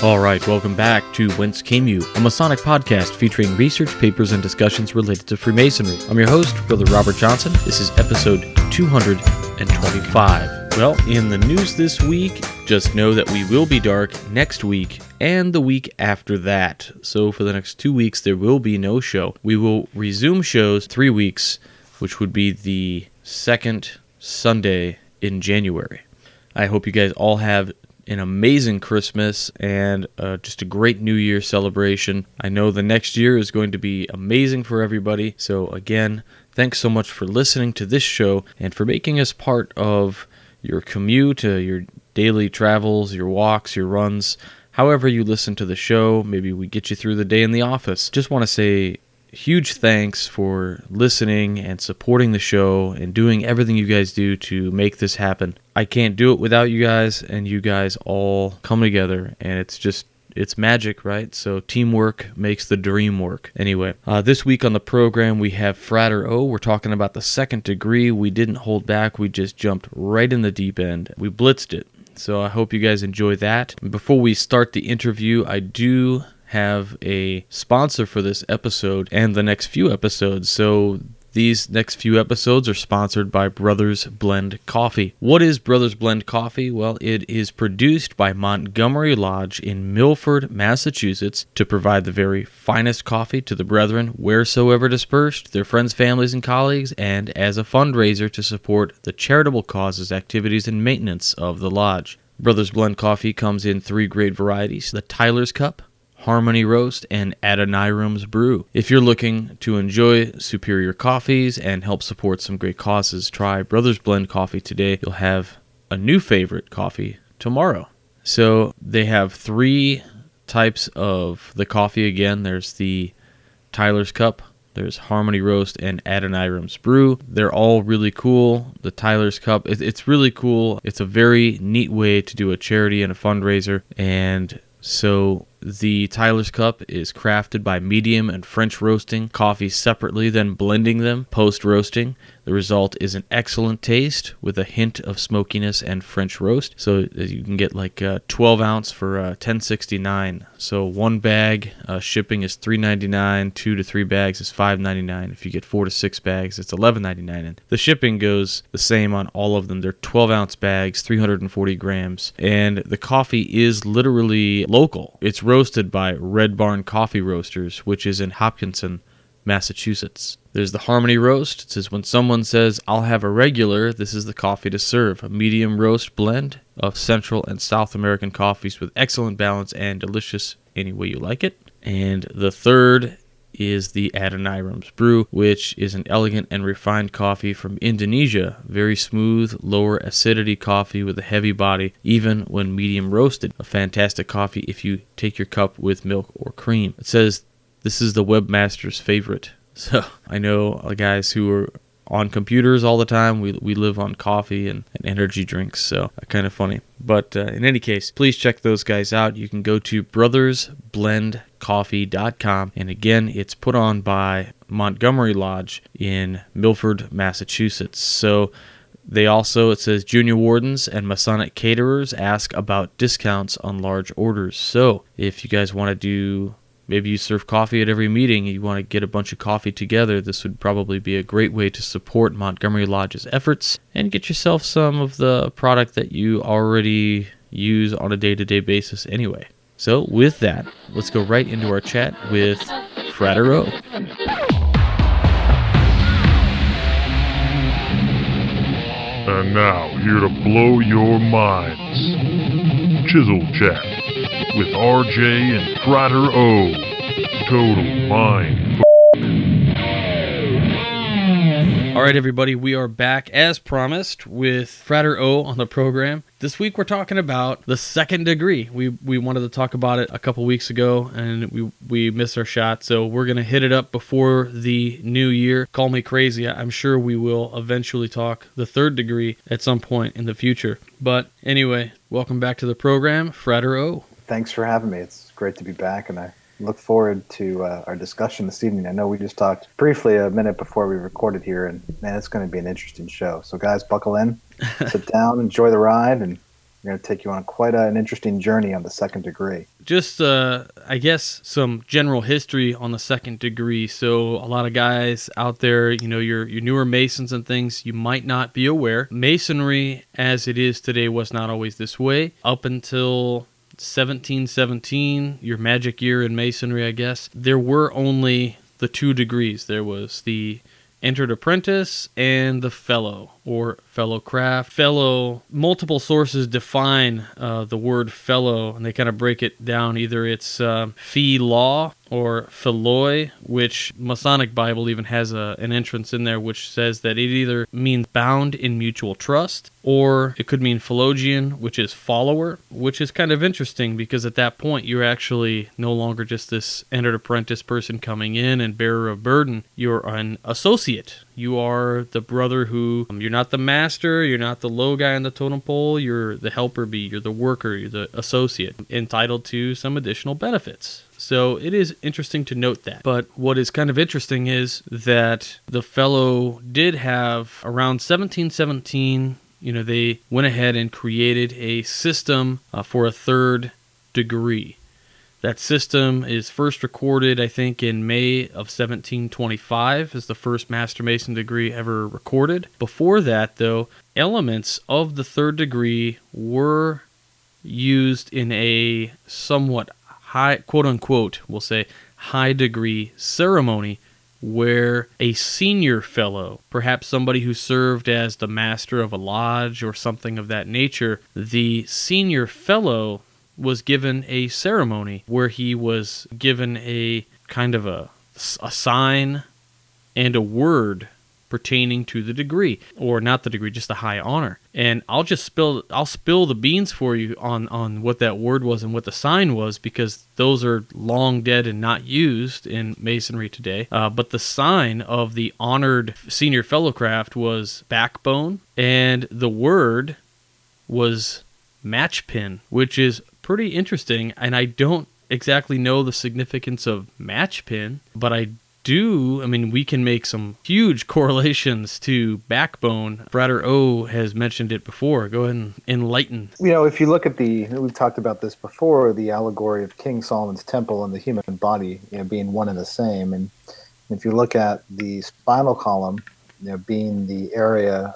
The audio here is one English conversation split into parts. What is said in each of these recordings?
All right, welcome back to Whence Came You, a Masonic podcast featuring research papers and discussions related to Freemasonry. I'm your host, Brother Robert Johnson. This is episode 225. Well, in the news this week, just know that we will be dark next week and the week after that. So for the next 2 weeks, there will be no show. We will resume shows 3 weeks, which would be the second Sunday in January. I hope you guys all have an amazing Christmas and just a great New Year celebration. I know the next year is going to be amazing for everybody. So again, thanks so much for listening to this show and for making us part of your commute, your daily travels, your walks, your runs, however you listen to the show. Maybe we get you through the day in the office. Just want to say huge thanks for listening and supporting the show and doing everything you guys do to make this happen. I can't do it without you guys, and you guys all come together, and it's magic, right? So teamwork makes the dream work. Anyway, this week on the program, we have Frater O. We're talking about the second degree. We didn't hold back. We just jumped right in the deep end. We blitzed it. So I hope you guys enjoy that. Before we start the interview, I do have a sponsor for this episode and the next few episodes. So these next few episodes are sponsored by Brothers Blend Coffee. What is Brothers Blend Coffee? Well, it is produced by Montgomery Lodge in Milford, Massachusetts, to provide the very finest coffee to the brethren wheresoever dispersed, their friends, families, and colleagues, and as a fundraiser to support the charitable causes, activities, and maintenance of the lodge. Brothers Blend Coffee comes in 3 great varieties: the Tyler's Cup, Harmony Roast, and Adonirum's Brew. If you're looking to enjoy superior coffees and help support some great causes, try Brothers Blend Coffee today. You'll have a new favorite coffee tomorrow. So they have 3 types of the coffee again. There's the Tyler's Cup, there's Harmony Roast, and Adonirum's Brew. They're all really cool. The Tyler's Cup, it's really cool. It's a very neat way to do a charity and a fundraiser. And so the Tyler's Cup is crafted by medium and French roasting coffee separately, then blending them post-roasting. The result is an excellent taste with a hint of smokiness and French roast. So you can get like 12 ounce for $10.69. So 1 bag shipping is $3.99. 2 to 3 bags is $5.99. If you get 4 to 6 bags, it's $11.99. And the shipping goes the same on all of them. They're 12 ounce bags, 340 grams. And the coffee is literally local. It's roasted by Red Barn Coffee Roasters, which is in Hopkinton, Massachusetts. There's the Harmony Roast. It says, when someone says, "I'll have a regular," this is the coffee to serve. A medium roast blend of Central and South American coffees with excellent balance and delicious any way you like it. And the third is the Adonirum's Brew, which is an elegant and refined coffee from Indonesia. Very smooth, lower acidity coffee with a heavy body, even when medium roasted. A fantastic coffee if you take your cup with milk or cream. It says this is the webmaster's favorite. So I know guys who are on computers all the time. We live on coffee and energy drinks, so kind of funny. But in any case, please check those guys out. You can go to brothersblendcoffee.com, and again, it's put on by Montgomery Lodge in Milford, Massachusetts. So they also, it says, junior wardens and Masonic caterers ask about discounts on large orders. So if you guys want to do, maybe you serve coffee at every meeting, you want to get a bunch of coffee together, this would probably be a great way to support Montgomery Lodge's efforts and get yourself some of the product that you already use on a day-to-day basis anyway. So with that, let's go right into our chat with Frater O. And now, here to blow your minds, Chisel Chat with RJ and Frater O. Total mind. All right, everybody, we are back as promised with Frater O on the program. This week we're talking about the second degree. We wanted to talk about it a couple weeks ago, and we missed our shot, so we're going to hit it up before the new year. Call me crazy. I'm sure we will eventually talk the third degree at some point in the future. But anyway, welcome back to the program, Frater O. Thanks for having me. It's great to be back, and I look forward to our discussion this evening. I know we just talked briefly a minute before we recorded here, and man, it's going to be an interesting show. So guys, buckle in, sit down, enjoy the ride, and We're going to take you on quite an interesting journey on the second degree. Just, I guess, some general history on the second degree. So a lot of guys out there, your newer Masons and things, you might not be aware. Masonry, as it is today, was not always this way. Up until 1717, your magic year in Masonry, I guess, there were only the 2 degrees. There was the entered apprentice and the fellow, or Fellowcraft. Fellow, multiple sources define the word fellow, and they kind of break it down. Either it's fee law or philoi, which Masonic Bible even has an entrance in there which says that it either means bound in mutual trust, or it could mean philogian, which is follower, which is kind of interesting because at that point you're actually no longer just this entered apprentice person coming in and bearer of burden. You're an associate. You are the brother who, you're not the master, you're not the low guy on the totem pole, you're the helper bee, you're the worker, you're the associate, entitled to some additional benefits. So it is interesting to note that. But what is kind of interesting is that the fellow did have, around 1717, they went ahead and created a system for a third degree. That system is first recorded, I think, in May of 1725 as the first Master Mason degree ever recorded. Before that, though, elements of the third degree were used in a somewhat high, quote-unquote, we'll say, high-degree ceremony where a senior fellow, perhaps somebody who served as the master of a lodge or something of that nature, the senior fellow was given a ceremony where he was given a kind of a sign and a word pertaining to the degree, or not the degree, just the high honor. And I'll spill the beans for you on what that word was and what the sign was, because those are long dead and not used in Masonry today. But the sign of the honored senior Fellowcraft was backbone, and the word was matchpin, which is pretty interesting. And I don't exactly know the significance of matchpin, but we can make some huge correlations to backbone. Frater O has mentioned it before. Go ahead and enlighten. If you look at we've talked about this before, the allegory of King Solomon's temple and the human body, being one and the same. And if you look at the spinal column, being the area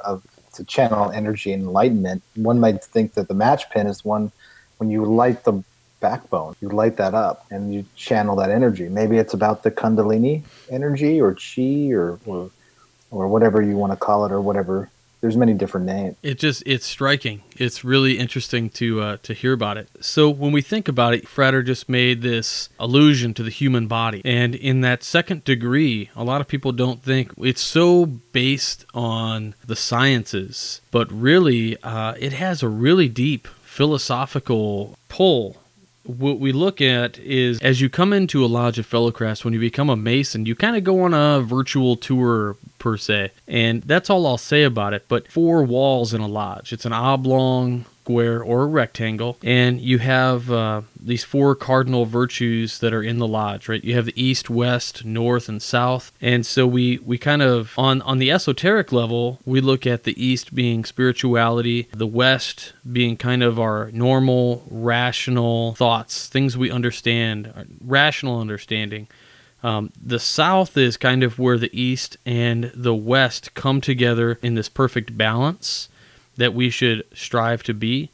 to channel energy and enlightenment, one might think that the match pin is one when you light the backbone, you light that up and you channel that energy. Maybe it's about the Kundalini energy or chi or whatever you want to call it, or whatever. There's many different names. It's striking. It's really interesting to hear about it. So when we think about it, Frater just made this allusion to the human body. And in that second degree, a lot of people don't think it's so based on the sciences, but really it has a really deep philosophical pull. What we look at is, as you come into a lodge of Fellowcraft, when you become a Mason, you kind of go on a virtual tour, per se. And that's all I'll say about it. But 4 walls in a lodge. It's an oblong, square, or a rectangle. And you have these 4 cardinal virtues that are in the lodge, right? You have the east, west, north, and south. And so we kind of, on the esoteric level, we look at the east being spirituality, the west being kind of our normal, rational thoughts, things we understand, rational understanding. The south is kind of where the east and the west come together in this perfect balance that we should strive to be.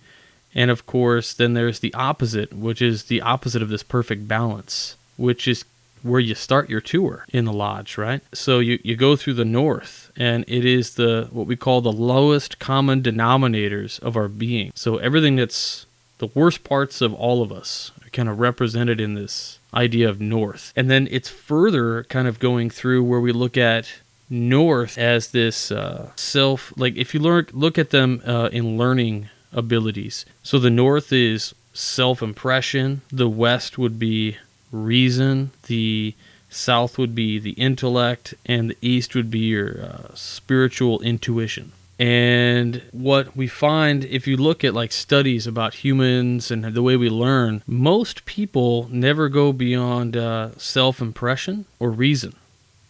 And of course, then there's the opposite, which is the opposite of this perfect balance, which is where you start your tour in the lodge, right? So you go through the north, and it is what we call the lowest common denominators of our being. So everything that's the worst parts of all of us are kind of represented in this idea of north. And then it's further kind of going through where we look at north as this self, like if you look at them in learning abilities. So the north is self-impression, the west would be reason, the south would be the intellect, and the east would be your spiritual intuition. And what we find, if you look at like studies about humans and the way we learn, most people never go beyond self-impression or reason.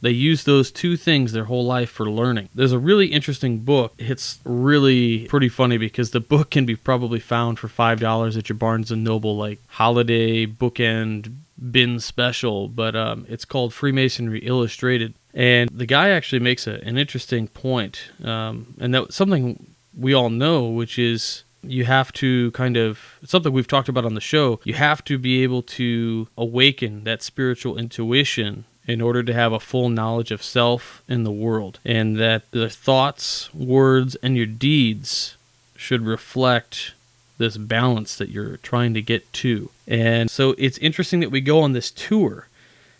They use those two things their whole life for learning. There's a really interesting book. It's really pretty funny because the book can be probably found for $5 at your Barnes & Noble, like holiday bookend bin special, but it's called Freemasonry Illustrated. And the guy actually makes an interesting point, and that's something we all know, which is you have to it's something we've talked about on the show, you have to be able to awaken that spiritual intuition in order to have a full knowledge of self in the world, and that the thoughts, words, and your deeds should reflect this balance that you're trying to get to. And so it's interesting that we go on this tour.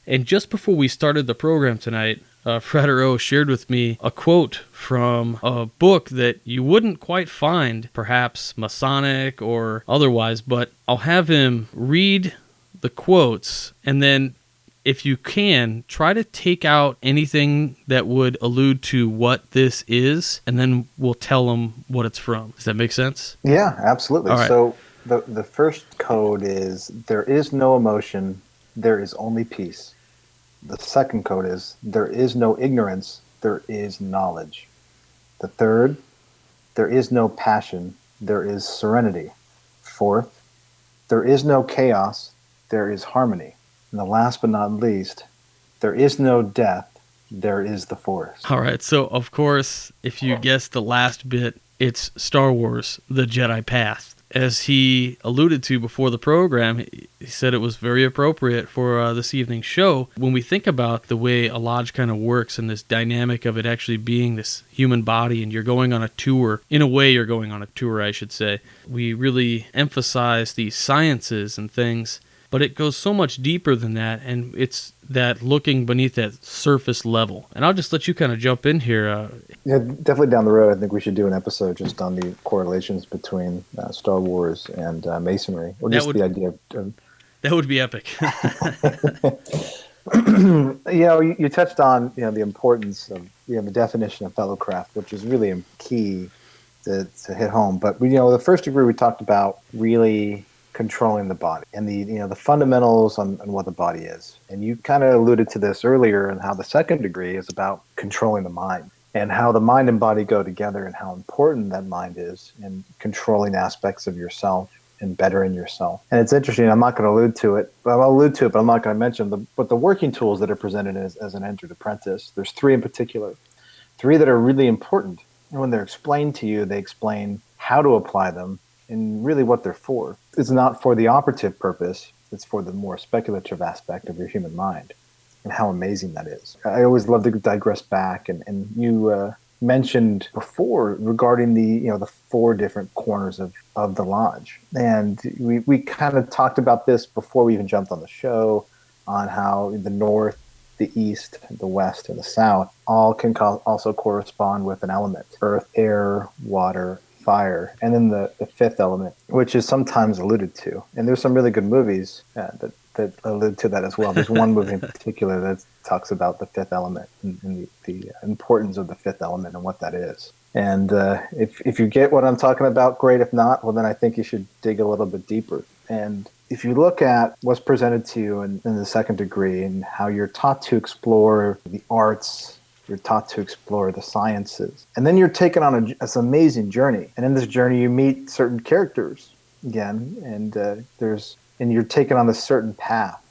And just before we started the program tonight, Frater O shared with me a quote from a book that you wouldn't quite find, perhaps Masonic or otherwise, but I'll have him read the quotes, and then if you can, try to take out anything that would allude to what this is, and then we'll tell them what it's from. Does that make sense? Yeah, absolutely. All right. So the first code is, there is no emotion, there is only peace. The second code is, there is no ignorance, there is knowledge. The third, there is no passion, there is serenity. Fourth, there is no chaos, there is harmony. And the last but not least, there is no death, there is the forest. All right, so of course, if you guessed the last bit, it's Star Wars, The Jedi Path. As he alluded to before the program, he said it was very appropriate for this evening's show. When we think about the way a lodge kind of works and this dynamic of it actually being this human body, and you're going on a tour, in a way you're going on a tour, I should say, we really emphasize these sciences and things, but it goes so much deeper than that, and it's that looking beneath that surface level. And I'll just let you kind of jump in here. Yeah, definitely down the road, I think we should do an episode just on the correlations between Star Wars and Masonry, or just the idea of... That would be epic. You touched on the importance of the definition of Fellowcraft, which is really key to hit home. But the first degree we talked about really controlling the body and the fundamentals on what the body is. And you kind of alluded to this earlier, and how the second degree is about controlling the mind, and how the mind and body go together, and how important that mind is in controlling aspects of yourself and bettering yourself. And it's interesting, I'm not going to allude to it, but I'm not going to mention the working tools that are presented as an entered apprentice. There's 3 in particular, 3 that are really important. And when they're explained to you, they explain how to apply them and really what they're for. It's not for the operative purpose, it's for the more speculative aspect of your human mind, and how amazing that is. I always love to digress back, and you mentioned before regarding the 4 different corners of the lodge. And we kind of talked about this before we even jumped on the show, on how the north, the east, the west, and the south all can also correspond with an element: earth, air, water, fire, and then the 5th element, which is sometimes alluded to. And there's some really good movies that allude to that as well. There's one movie in particular that talks about the 5th element and the importance of the 5th element and what that is. And if you get what I'm talking about, great. If not, well, then I think you should dig a little bit deeper. And if you look at what's presented to you in the second degree, and how you're taught to explore the arts, you're taught to explore the sciences, and then you're taken on this amazing journey. And in this journey, you meet certain characters again, and you're taken on this certain path.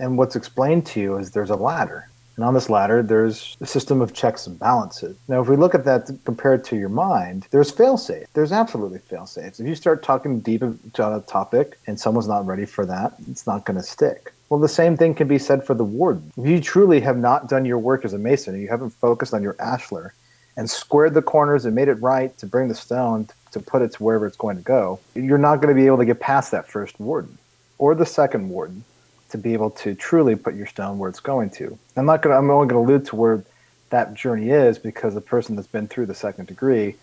And what's explained to you is there's a ladder. And on this ladder, there's a system of checks and balances. Now, if we look at that compared to your mind, there's fail-safe. There's absolutely fail-safes. If you start talking deep on a topic and someone's not ready for that, it's not going to stick. Well, the same thing can be said for the warden. If you truly have not done your work as a mason, and you haven't focused on your ashlar and squared the corners and made it right to bring the stone to put it to wherever it's going to go, you're not going to be able to get past that first warden or the second warden to be able to truly put your stone where it's going to. I'm only going to allude to where that journey is, because the person that's been through the second degree,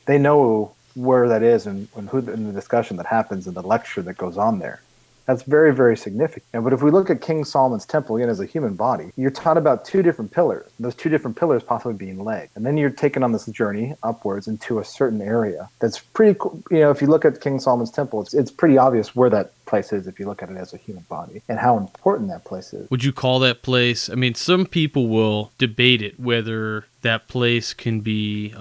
they know where that is, and who in the discussion that happens in the lecture that goes on there. That's very, very significant. But if we look at King Solomon's temple, again, as a human body, you're taught about two different pillars, those two different pillars possibly being legs. And then you're taken on this journey upwards into a certain area. That's pretty cool. If you look at King Solomon's temple, it's pretty obvious where that place is if you look at it as a human body and how important that place is. Would you call that place, I mean, some people will debate it, whether that place can be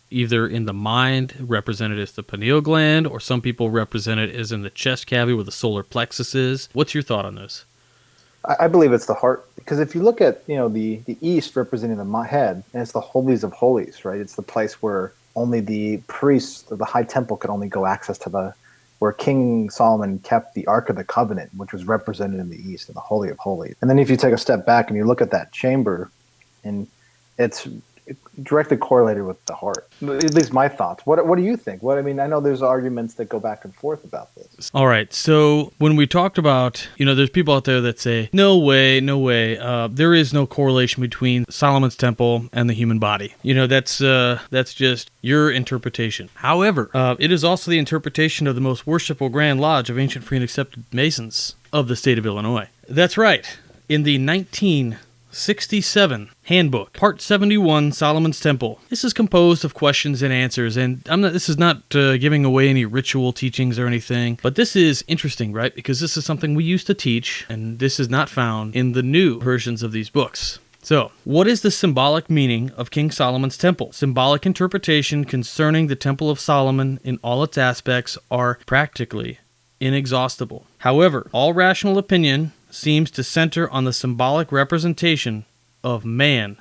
either in the mind, represented as the pineal gland, or some people represent it as in the chest cavity where the solar plexus is. What's your thought on this? I believe it's the heart, because if you look at the east representing the head, and it's the holies of holies, right? It's the place where only the priests of the high temple could only go access to where King Solomon kept the Ark of the Covenant, which was represented in the east, in the Holy of Holies. And then if you take a step back and you look at that chamber, and it's directly correlated with the heart. At least my thoughts. What do you think? I know there's arguments that go back and forth about this. All right. So when we talked about, there's people out there that say, no way. There is no correlation between Solomon's temple and the human body. That's just your interpretation. However, it is also the interpretation of the most worshipful Grand Lodge of ancient free and accepted Masons of the state of Illinois. That's right. In the 1967 Handbook, Part 71, Solomon's Temple. This is composed of questions and answers, and this is not giving away any ritual teachings or anything, but this is interesting, right? Because this is something we used to teach, and this is not found in the new versions of these books. So, what is the symbolic meaning of King Solomon's temple? Symbolic interpretation concerning the Temple of Solomon in all its aspects are practically inexhaustible. However, all rational opinion seems to center on the symbolic representation of man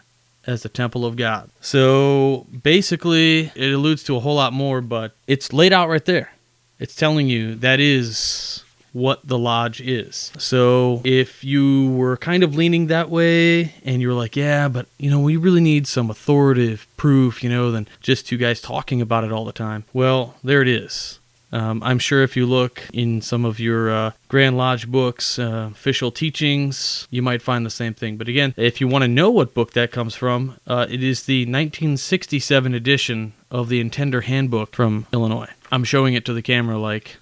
as the temple of God. So basically, it alludes to a whole lot more, but it's laid out right there. It's telling you that is what the lodge is. So if you were kind of leaning that way and you were like, yeah, but we really need some authoritative proof, than just two guys talking about it all the time. Well, there it is. I'm sure if you look in some of your Grand Lodge books, official teachings, you might find the same thing. But again, if you want to know what book that comes from, it is the 1967 edition of the Intender Handbook from Illinois. I'm showing it to the camera like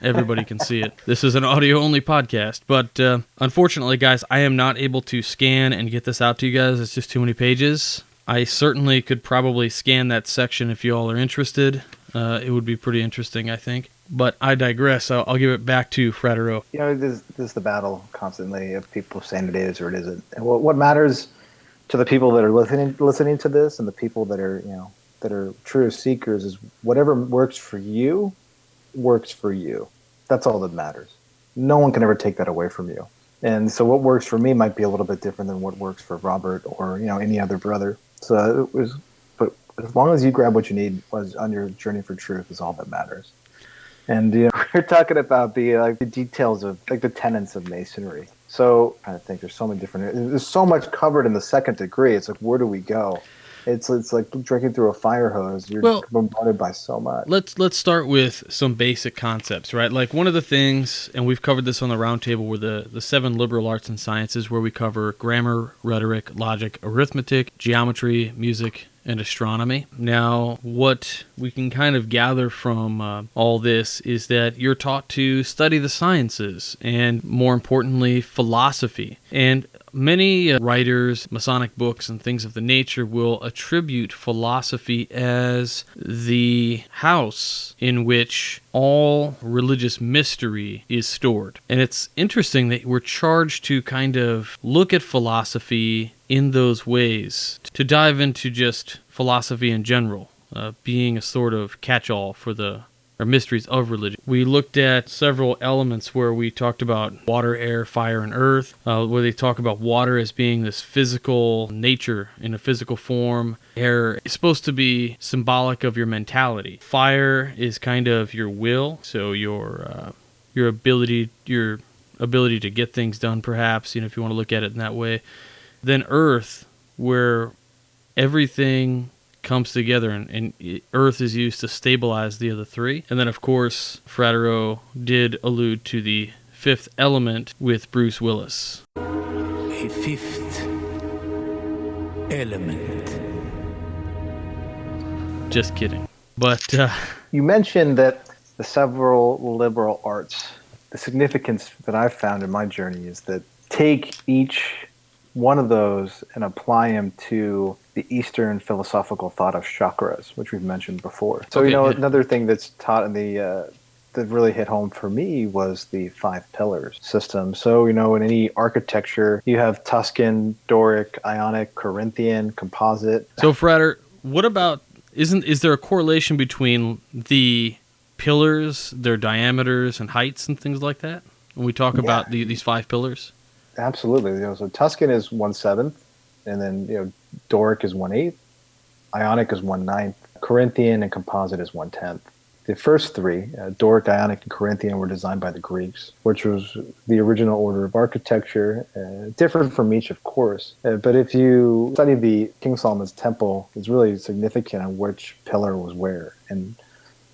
everybody can see it. This is an audio-only podcast, but unfortunately, guys, I am not able to scan and get this out to you guys. It's just too many pages. I certainly could probably scan that section if you all are interested. It would be pretty interesting, I think. But I digress. I'll give it back to Frater O. There's the battle constantly of people saying it is or it isn't. And what matters to the people that are listening to this and the people that are true seekers is whatever works for you, works for you. That's all that matters. No one can ever take that away from you. And so what works for me might be a little bit different than what works for Robert or any other brother. So but as long as you grab what you need on your journey for truth is all that matters. And we're talking about the details of the tenets of Masonry. So I think there's so many there's so much covered in the second degree. It's like, where do we go? It's like drinking through a fire hose. You're bombarded by so much. Let's start with some basic concepts, right? Like one of the things, and we've covered this on the roundtable, were the 7 liberal arts and sciences, where we cover grammar, rhetoric, logic, arithmetic, geometry, music, and astronomy. Now, what we can kind of gather from all this is that you're taught to study the sciences and, more importantly, philosophy. And many writers, Masonic books, and things of the nature will attribute philosophy as the house in which all religious mystery is stored. And it's interesting that we're charged to kind of look at philosophy in those ways, to dive into just philosophy in general, being a sort of catch-all for the mysteries of religion. We looked at several elements where we talked about water, air, fire, and earth, where they talk about water as being this physical nature in a physical form. Air is supposed to be symbolic of your mentality. Fire is kind of your will, so your ability to get things done, perhaps, if you want to look at it in that way. Then earth, where everything comes together, and earth is used to stabilize the other three. And then, of course, Frater O did allude to the 5th element with Bruce Willis. A 5th element. Just kidding. But you mentioned that the several liberal arts the significance that I've found in my journey is that take each one of those and apply them to the Eastern philosophical thought of chakras, which we've mentioned before. So, Okay, yeah. another thing that's taught in the that really hit home for me was the 5 pillars system. So, in any architecture, you have Tuscan, Doric, Ionic, Corinthian, composite. So, Frater, what about, is there a correlation between the pillars, their diameters and heights and things like that, when we talk about these 5 pillars? Absolutely. So Tuscan is 1/7, and then Doric is 1/8, Ionic is 1/9, Corinthian and composite is 1/10. The first 3, Doric, Ionic, and Corinthian, were designed by the Greeks, which was the original order of architecture, different from each, of course. But if you study the King Solomon's Temple, it's really significant on which pillar was where, and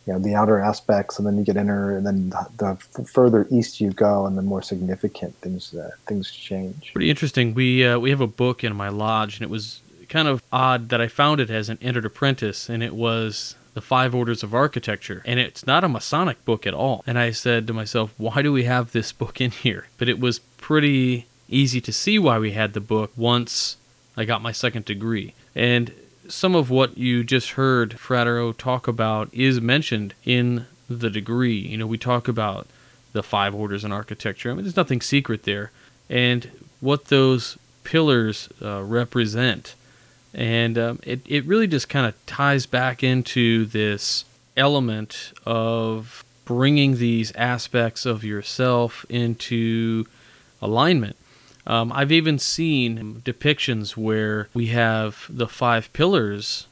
the outer aspects, and then you get inner, and then the further east you go, and the more significant things change. Pretty interesting. We have a book in my lodge, and it was kind of odd that I found it as an entered apprentice, and it was the 5 Orders of Architecture, and it's not a Masonic book at all. And I said to myself, why do we have this book in here? But it was pretty easy to see why we had the book once I got my second degree. And some of what you just heard Frater O talk about is mentioned in the degree. We talk about the 5 orders in architecture. I mean, there's nothing secret there. And what those pillars represent. And it really just kind of ties back into this element of bringing these aspects of yourself into alignment. I've even seen depictions where we have the 5 pillars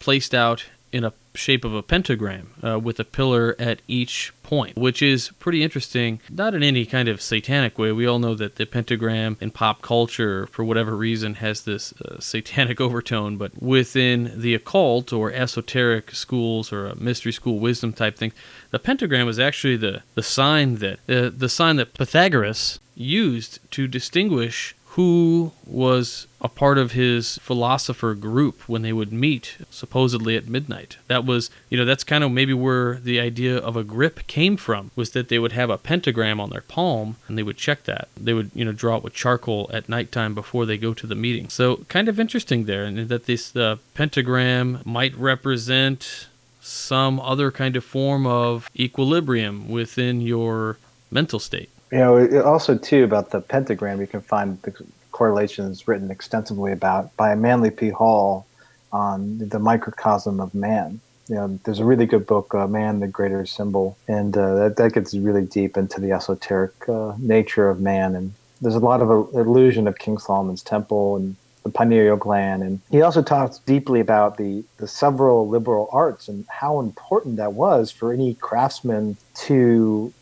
placed out in a shape of a pentagram with a pillar at each point, which is pretty interesting. Not in any kind of satanic way. We all know that the pentagram in pop culture, for whatever reason, has this satanic overtone, but within the occult or esoteric schools or a mystery school wisdom type thing, the pentagram was actually the sign that Pythagoras used to distinguish who was a part of his philosopher group when they would meet, supposedly at midnight. That was, that's kind of maybe where the idea of a grip came from, was that they would have a pentagram on their palm, and they would check that. They would, draw it with charcoal at nighttime before they go to the meeting. So kind of interesting there, and that this pentagram might represent some other kind of form of equilibrium within your mental state. Also, too, about the pentagram, you can find the correlations written extensively about by Manly P. Hall on the microcosm of man. There's a really good book, Man, the Greater Symbol, and that gets really deep into the esoteric nature of man. And there's a lot of illusion of King Solomon's Temple and the pineal gland. And he also talks deeply about the several liberal arts and how important that was for any craftsman to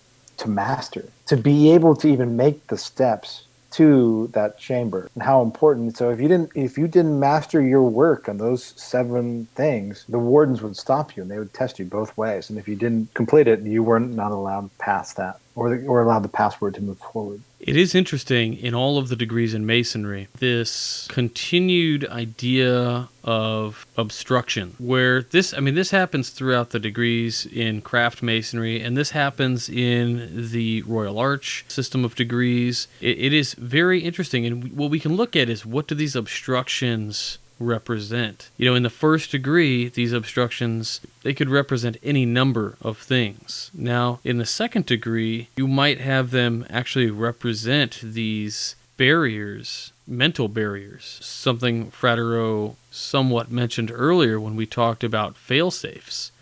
master, to be able to even make the steps to that chamber, and how important. So if you didn't master your work on those 7 things, the wardens would stop you and they would test you both ways. And if you didn't complete it, you were not allowed past that, or allowed the password to move forward. It is interesting in all of the degrees in Masonry, this continued idea of obstruction, where this happens throughout the degrees in craft Masonry, and this happens in the Royal Arch system of degrees. It is very interesting, and what we can look at is, what do these obstructions represent? In the first degree, these obstructions, they could represent any number of things. Now, in the second degree, you might have them actually represent these barriers, mental barriers, something Frater O somewhat mentioned earlier when we talked about fail-safes.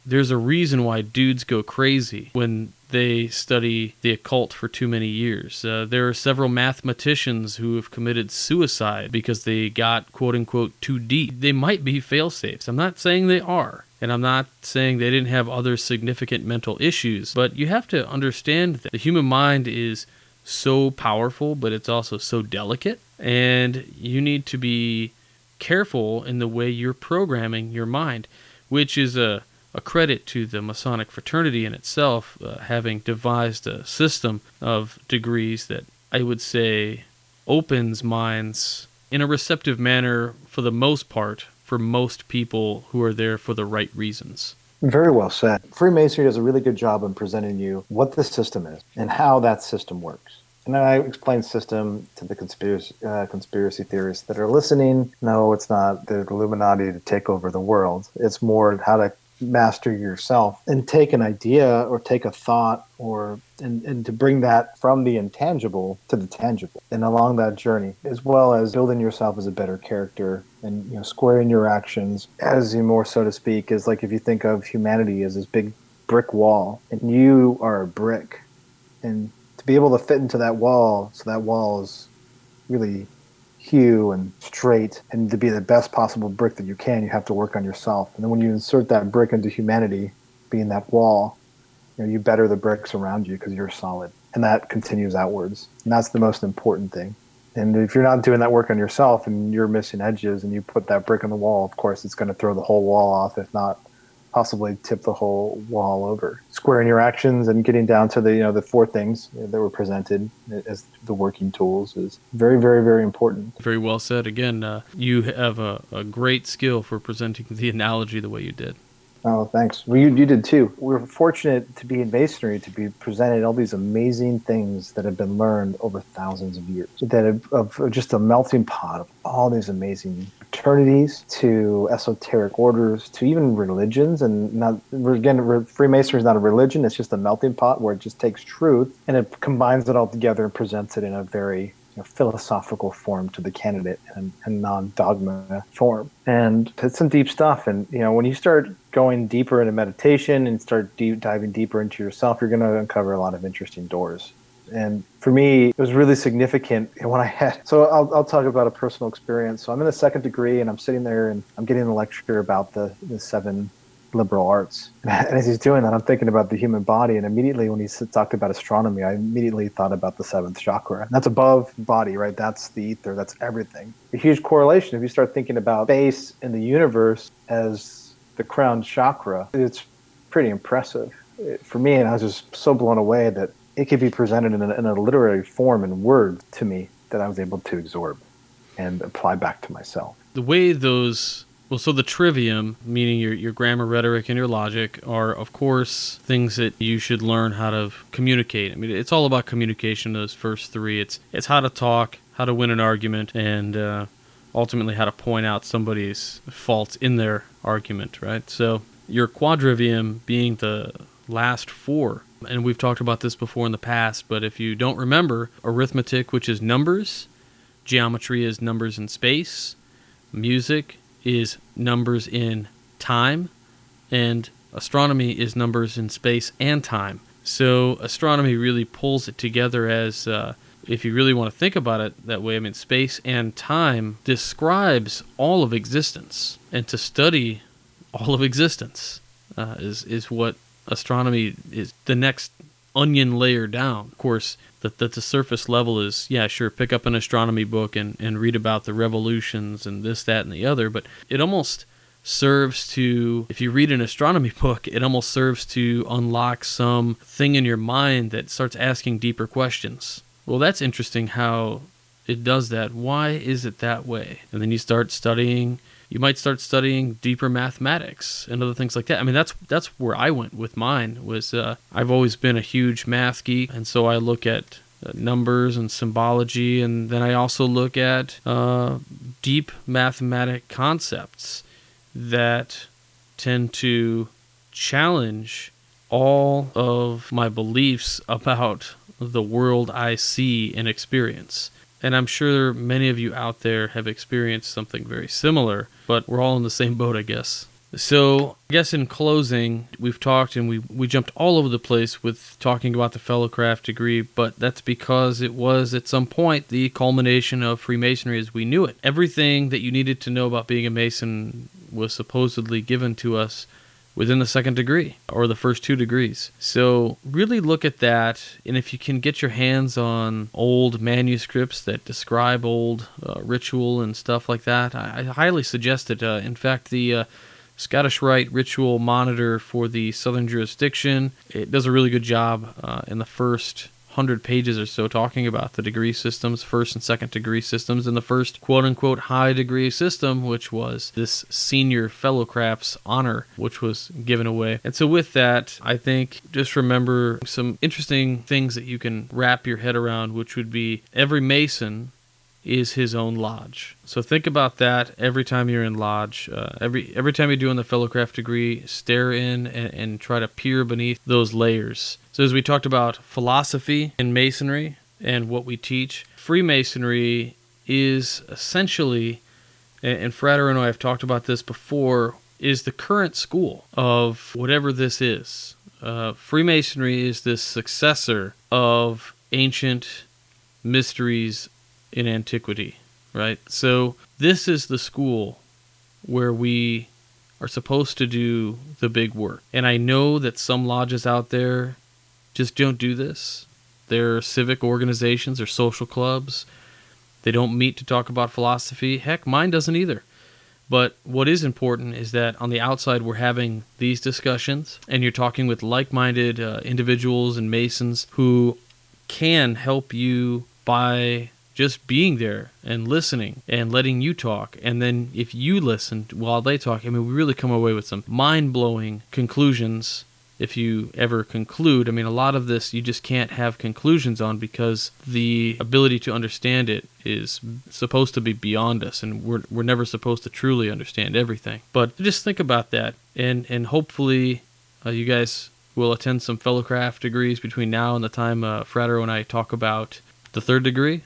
There's a reason why dudes go crazy when they study the occult for too many years. There are several mathematicians who have committed suicide because they got, quote-unquote, too deep. They might be fail-safes. I'm not saying they are, and I'm not saying they didn't have other significant mental issues, but you have to understand that the human mind is so powerful, but it's also so delicate, and you need to be careful in the way you're programming your mind, which is a credit to the Masonic fraternity in itself, having devised a system of degrees that I would say opens minds in a receptive manner for the most part, for most people who are there for the right reasons. Very well said. Freemasonry does a really good job in presenting you what the system is and how that system works. And then I explain system to the conspiracy theorists that are listening. No, it's not the Illuminati to take over the world. It's more how to master yourself and take an idea or take a thought and to bring that from the intangible to the tangible and along that journey, as well as building yourself as a better character and squaring your actions as you more so to speak is like if you think of humanity as this big brick wall and you are a brick, and to be able to fit into that wall so that wall is really hew and straight, and to be the best possible brick that you can, you have to work on yourself. And then when you insert that brick into humanity, being that wall, you better the bricks around you because you're solid. And that continues outwards. And that's the most important thing. And if you're not doing that work on yourself and you're missing edges and you put that brick on the wall, of course, it's going to throw the whole wall off, if not possibly tip the whole wall over. Squaring your actions and getting down to the four things that were presented as the working tools is very, very, very important. Very well said. Again, you have a great skill for presenting the analogy the way you did. Oh, thanks. Well, you did too. We're fortunate to be in Masonry, to be presented all these amazing things that have been learned over thousands of years, that of just a melting pot of all these amazing fraternities to esoteric orders to even religions. And Freemasonry is not a religion. It's just a melting pot where it just takes truth and it combines it all together and presents it in a very philosophical form to the candidate and non-dogma form. And it's some deep stuff. And, when you start going deeper into meditation and start diving deeper into yourself, you're going to uncover a lot of interesting doors. And for me, it was really significant when I had, so I'll talk about a personal experience. So I'm in the second degree and I'm sitting there and I'm getting a lecture about the 7 liberal arts. And as he's doing that, I'm thinking about the human body. And immediately when he talked about astronomy, I immediately thought about the 7th chakra. And that's above body, right? That's the ether. That's everything. A huge correlation. If you start thinking about space and the universe as the crown chakra, it's pretty impressive for me. And I was just so blown away that it could be presented in a literary form and word to me that I was able to absorb and apply back to myself. The way those... Well, so the trivium, meaning your grammar, rhetoric, and your logic, are, of course, things that you should learn how to communicate. I mean, it's all about communication, those first 3. It's how to talk, how to win an argument, and ultimately how to point out somebody's faults in their argument, right? So your quadrivium being the last 4, and we've talked about this before in the past, but if you don't remember, arithmetic, which is numbers, geometry is numbers in space, music is numbers in time, and astronomy is numbers in space and time. So astronomy really pulls it together as, if you really want to think about it that way, I mean, space and time describes all of existence, and to study all of existence is what astronomy is, the next onion layer down. Of course, the surface level is, yeah, sure, pick up an astronomy book and read about the revolutions and this, that, and the other, but it almost serves to, if you read an astronomy book, it almost serves to unlock some thing in your mind that starts asking deeper questions. Well, that's interesting how it does that. Why is it that way? And then you might start studying deeper mathematics and other things like that. I mean, that's where I went with mine, was I've always been a huge math geek, and so I look at numbers and symbology, and then I also look at deep mathematic concepts that tend to challenge all of my beliefs about the world I see and experience. And I'm sure many of you out there have experienced something very similar, but we're all in the same boat, I guess. So I guess in closing, we've talked and we jumped all over the place with talking about the Fellowcraft degree, but that's because it was at some point the culmination of Freemasonry as we knew it. Everything that you needed to know about being a Mason was supposedly given to us within the second degree, or the first 2 degrees. So really look at that, and if you can get your hands on old manuscripts that describe old ritual and stuff like that, I highly suggest it. In fact, the Scottish Rite Ritual Monitor for the Southern Jurisdiction, it does a really good job in the first 100 pages or so talking about the degree systems, first and second degree systems, and the first quote-unquote high degree system, which was this senior Fellowcraft's honor, which was given away. And so with that, I think just remember some interesting things that you can wrap your head around, which would be every Mason is his own lodge. So think about that every time you're in lodge. Every time you're doing the Fellowcraft degree, stare in and try to peer beneath those layers. So as we talked about philosophy in Masonry and what we teach, Freemasonry is essentially, and Frater and I have talked about this before, is the current school of whatever this is. Freemasonry is this successor of ancient mysteries in antiquity, right? So this is the school where we are supposed to do the big work. And I know that some lodges out there just don't do this. They're civic organizations or social clubs. They don't meet to talk about philosophy. Heck, mine doesn't either. But what is important is that on the outside we're having these discussions and you're talking with like-minded individuals and Masons who can help you by just being there and listening and letting you talk. And then if you listen while they talk, I mean, we really come away with some mind-blowing conclusions if you ever conclude. I mean, a lot of this you just can't have conclusions on because the ability to understand it is supposed to be beyond us, and we're never supposed to truly understand everything. But just think about that, and hopefully you guys will attend some Fellowcraft degrees between now and the time Frater and I talk about the third degree.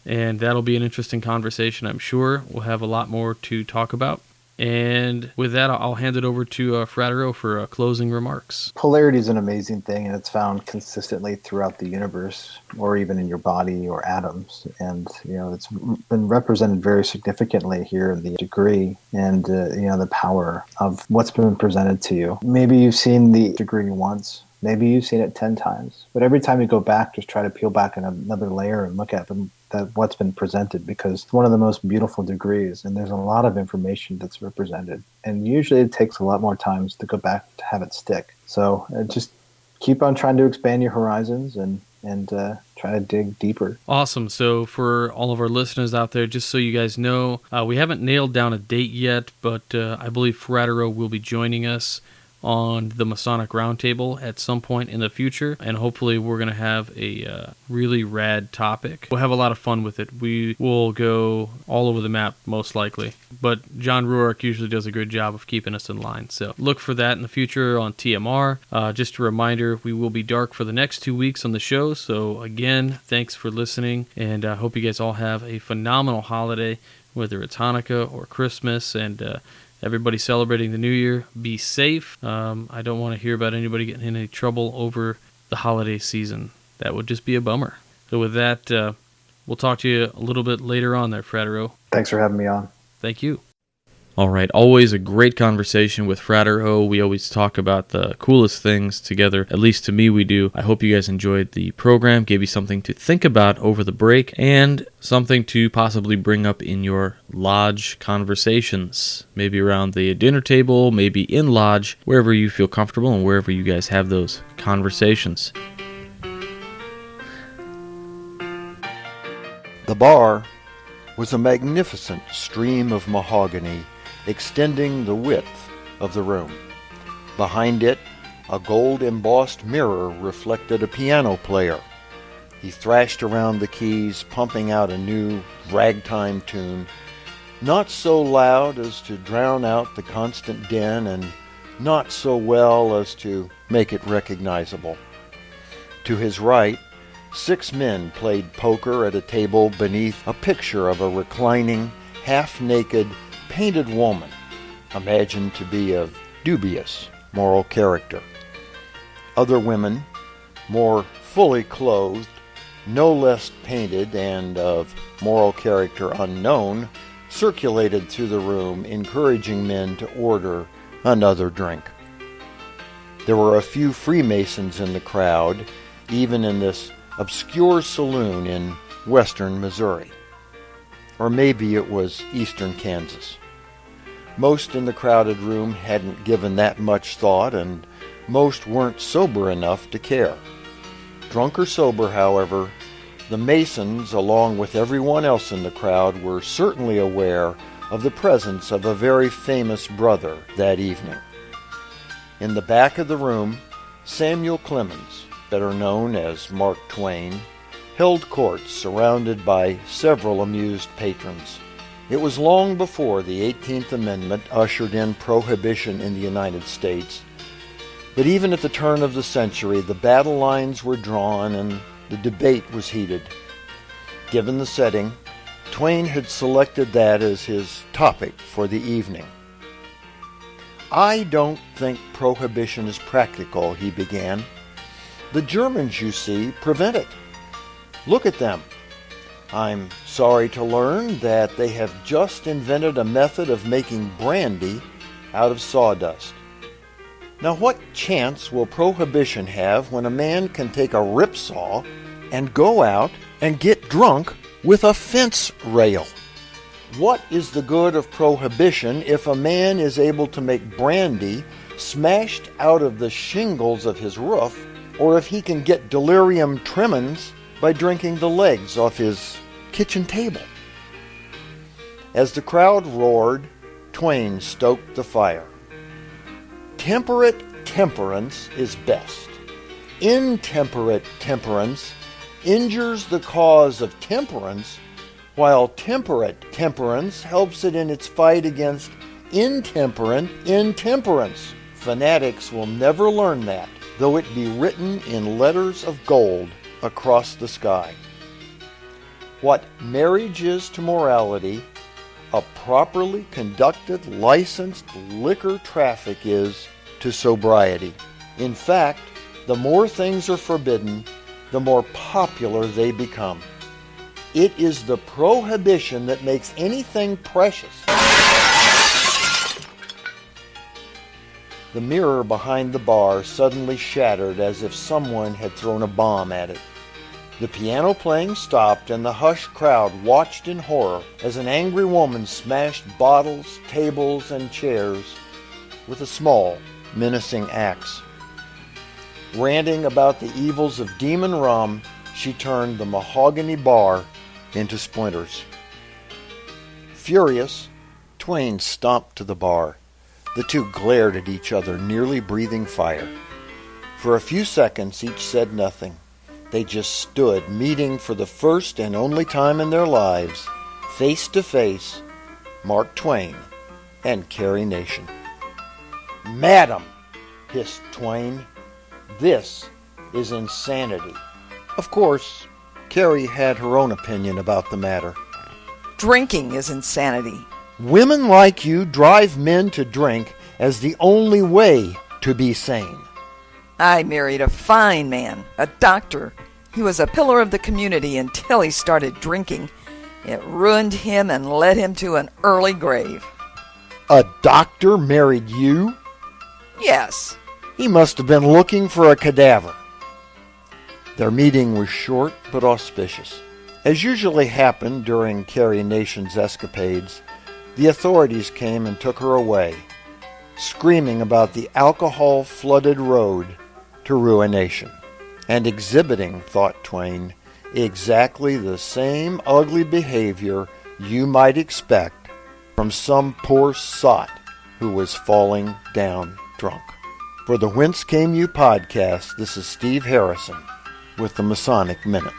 And that'll be an interesting conversation, I'm sure. We'll have a lot more to talk about. And with that, I'll hand it over to Frater O for closing remarks. Polarity is an amazing thing, and it's found consistently throughout the universe, or even in your body or atoms. And, it's been represented very significantly here in the degree and, the power of what's been presented to you. Maybe you've seen the degree once. Maybe you've seen it 10 times. But every time you go back, just try to peel back another layer and look at them. What's been presented, because it's one of the most beautiful degrees and there's a lot of information that's represented, and usually it takes a lot more times to go back to have it stick. So just keep on trying to expand your horizons and try to dig deeper. Awesome. So for all of our listeners out there, just so you guys know, we haven't nailed down a date yet, but I believe Frater O will be joining us on the Masonic Roundtable at some point in the future, and hopefully we're going to have a really rad topic. We'll have a lot of fun with it. We will go all over the map, most likely, but John Ruark usually does a good job of keeping us in line, so look for that in the future on TMR. Just a reminder, we will be dark for the next 2 weeks on the show, so again, thanks for listening, and I hope you guys all have a phenomenal holiday, whether it's Hanukkah or Christmas, and everybody celebrating the new year, be safe. I don't want to hear about anybody getting in any trouble over the holiday season. That would just be a bummer. So with that, we'll talk to you a little bit later on there, Frater O. Thanks for having me on. Thank you. All right, always a great conversation with Frater O. We always talk about the coolest things together, at least to me we do. I hope you guys enjoyed the program, gave you something to think about over the break, and something to possibly bring up in your lodge conversations. Maybe around the dinner table, maybe in lodge, wherever you feel comfortable and wherever you guys have those conversations. The bar was a magnificent stream of mahogany extending the width of the room. Behind it, a gold-embossed mirror reflected a piano player. He thrashed around the keys, pumping out a new ragtime tune, not so loud as to drown out the constant din, and not so well as to make it recognizable. To his right, 6 men played poker at a table beneath a picture of a reclining, half-naked, painted woman, imagined to be of dubious moral character. Other women, more fully clothed, no less painted, and of moral character unknown, circulated through the room, encouraging men to order another drink. There were a few Freemasons in the crowd, even in this obscure saloon in western Missouri. Or maybe it was eastern Kansas. Most in the crowded room hadn't given that much thought, and most weren't sober enough to care. Drunk or sober, however, the Masons, along with everyone else in the crowd, were certainly aware of the presence of a very famous brother that evening. In the back of the room, Samuel Clemens, better known as Mark Twain, held court surrounded by several amused patrons. It was long before the 18th Amendment ushered in prohibition in the United States, but even at the turn of the century, the battle lines were drawn and the debate was heated. Given the setting, Twain had selected that as his topic for the evening. "I don't think prohibition is practical," he began. "The Germans, you see, prevent it. Look at them. I'm sorry to learn that they have just invented a method of making brandy out of sawdust. Now what chance will prohibition have when a man can take a ripsaw and go out and get drunk with a fence rail? What is the good of prohibition if a man is able to make brandy smashed out of the shingles of his roof, or if he can get delirium tremens by drinking the legs off his kitchen table?" As the crowd roared, Twain stoked the fire. "Temperate temperance is best. Intemperate temperance injures the cause of temperance, while temperate temperance helps it in its fight against intemperate intemperance. Fanatics will never learn that, though it be written in letters of gold across the sky. What marriage is to morality, a properly conducted, licensed liquor traffic is to sobriety. In fact, the more things are forbidden, the more popular they become. It is the prohibition that makes anything precious." The mirror behind the bar suddenly shattered as if someone had thrown a bomb at it. The piano playing stopped, and the hushed crowd watched in horror as an angry woman smashed bottles, tables, and chairs with a small, menacing axe. Ranting about the evils of demon rum, she turned the mahogany bar into splinters. Furious, Twain stomped to the bar. The two glared at each other, nearly breathing fire. For a few seconds, each said nothing. They just stood, meeting for the first and only time in their lives, face to face, Mark Twain and Carrie Nation. "Madam," hissed Twain, "this is insanity." Of course, Carrie had her own opinion about the matter. "Drinking is insanity." "Women like you drive men to drink as the only way to be sane." "I married a fine man, a doctor. He was a pillar of the community until he started drinking. It ruined him and led him to an early grave." "A doctor married you?" "Yes." "He must have been looking for a cadaver." Their meeting was short but auspicious. As usually happened during Carrie Nation's escapades, the authorities came and took her away, screaming about the alcohol-flooded road to ruination, and exhibiting, thought Twain, exactly the same ugly behavior you might expect from some poor sot who was falling down drunk. For the Whence Came You podcast, this is Steve Harrison with the Masonic Minute.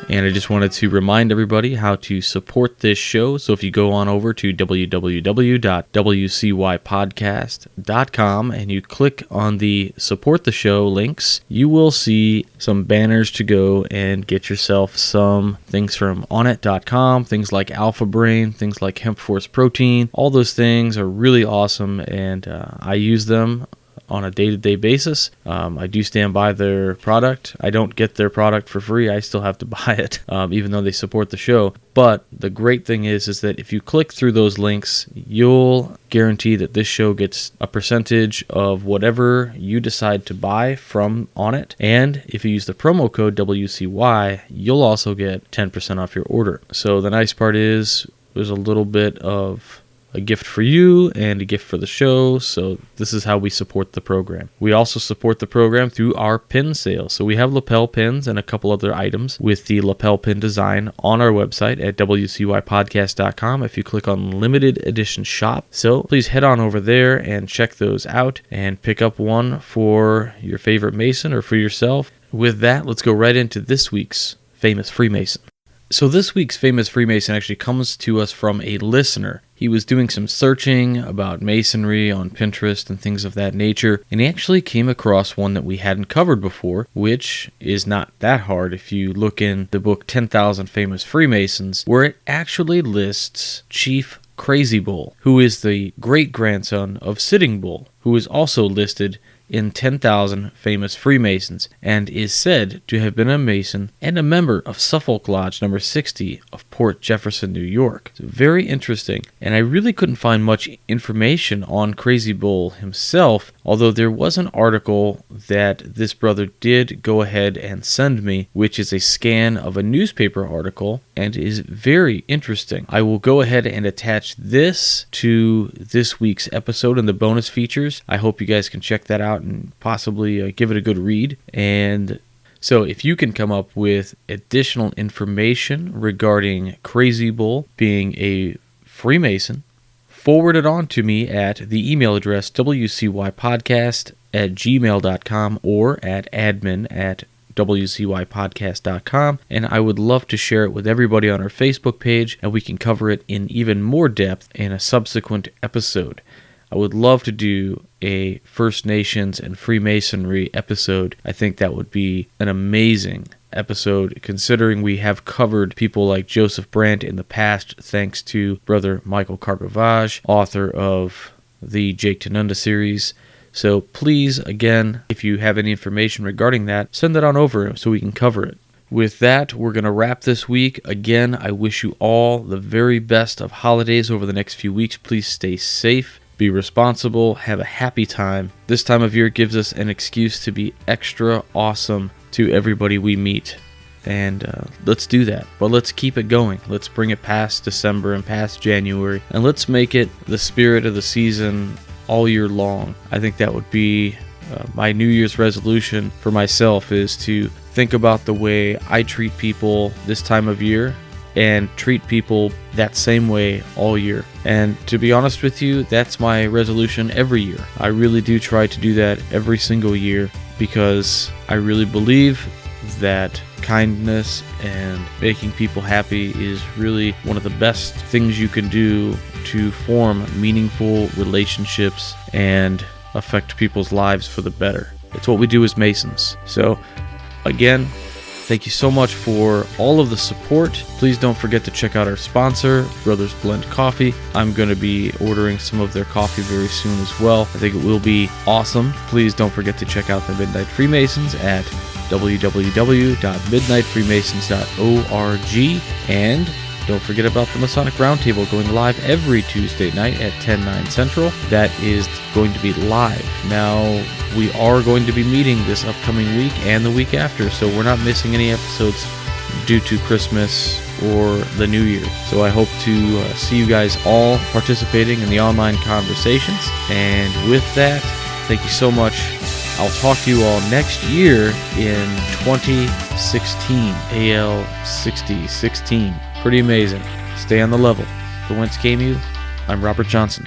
And I just wanted to remind everybody how to support this show. So if you go on over to www.wcypodcast.com and you click on the support the show links, you will see some banners to go and get yourself some things from onit.com, things like Alpha Brain, things like Hemp Force Protein. All those things are really awesome, and I use them on a day-to-day basis. I do stand by their product. I don't get their product for free. I still have to buy it, even though they support the show. But the great thing is that if you click through those links, you'll guarantee that this show gets a percentage of whatever you decide to buy from Onnit. And if you use the promo code WCY, you'll also get 10% off your order. So the nice part is there's a little bit of a gift for you and a gift for the show. So this is how we support the program. We also support the program through our pin sale. So we have lapel pins and a couple other items with the lapel pin design on our website at wcypodcast.com if you click on limited edition shop. So please head on over there and check those out and pick up one for your favorite Mason or for yourself. With that, let's go right into this week's Famous Freemason. So this week's Famous Freemason actually comes to us from a listener. He was doing some searching about Masonry on Pinterest and things of that nature, and he actually came across one that we hadn't covered before, which is not that hard if you look in the book 10,000 Famous Freemasons, where it actually lists Chief Crazy Bull, who is the great-grandson of Sitting Bull, who is also listed in 10,000 Famous Freemasons, and is said to have been a Mason and a member of Suffolk Lodge number 60 of Port Jefferson, New York. So very interesting, and I really couldn't find much information on Crazy Bull himself, although there was an article that this brother did go ahead and send me, which is a scan of a newspaper article, and is very interesting. I will go ahead and attach this to this week's episode in the bonus features. I hope you guys can check that out and possibly give it a good read. And so if you can come up with additional information regarding Crazy Bull being a Freemason, forward it on to me at the email address wcypodcast@gmail.com or at admin@wcypodcast.com, and I would love to share it with everybody on our Facebook page, and we can cover it in even more depth in a subsequent episode. I would love to do a First Nations and Freemasonry episode. I think that would be an amazing episode, considering we have covered people like Joseph Brandt in the past, thanks to Brother Michael Cargovage, author of the Jake Tanunda series. So please, again, if you have any information regarding that, send it on over so we can cover it. With that, we're going to wrap this week. Again, I wish you all the very best of holidays over the next few weeks. Please stay safe. Be responsible, have a happy time. This time of year gives us an excuse to be extra awesome to everybody we meet. And let's do that. But let's keep it going. Let's bring it past December and past January. And let's make it the spirit of the season all year long. I think that would be my New Year's resolution for myself, is to think about the way I treat people this time of year and treat people that same way all year. And to be honest with you, that's my resolution every year. I really do try to do that every single year, because I really believe that kindness and making people happy is really one of the best things you can do to form meaningful relationships and affect people's lives for the better. It's what we do as Masons. So again, thank you so much for all of the support. Please don't forget to check out our sponsor, Brothers Blend Coffee. I'm going to be ordering some of their coffee very soon as well. I think it will be awesome. Please don't forget to check out the Midnight Freemasons at www.midnightfreemasons.org, and don't forget about the Masonic Roundtable going live every Tuesday night at 10/9 Central. That is going to be live. Now, we are going to be meeting this upcoming week and the week after, so we're not missing any episodes due to Christmas or the New Year. So I hope to see you guys all participating in the online conversations. And with that, thank you so much. I'll talk to you all next year in 2016, AL 6016. Pretty amazing. Stay on the level. For Whence came you, I'm Robert Johnson.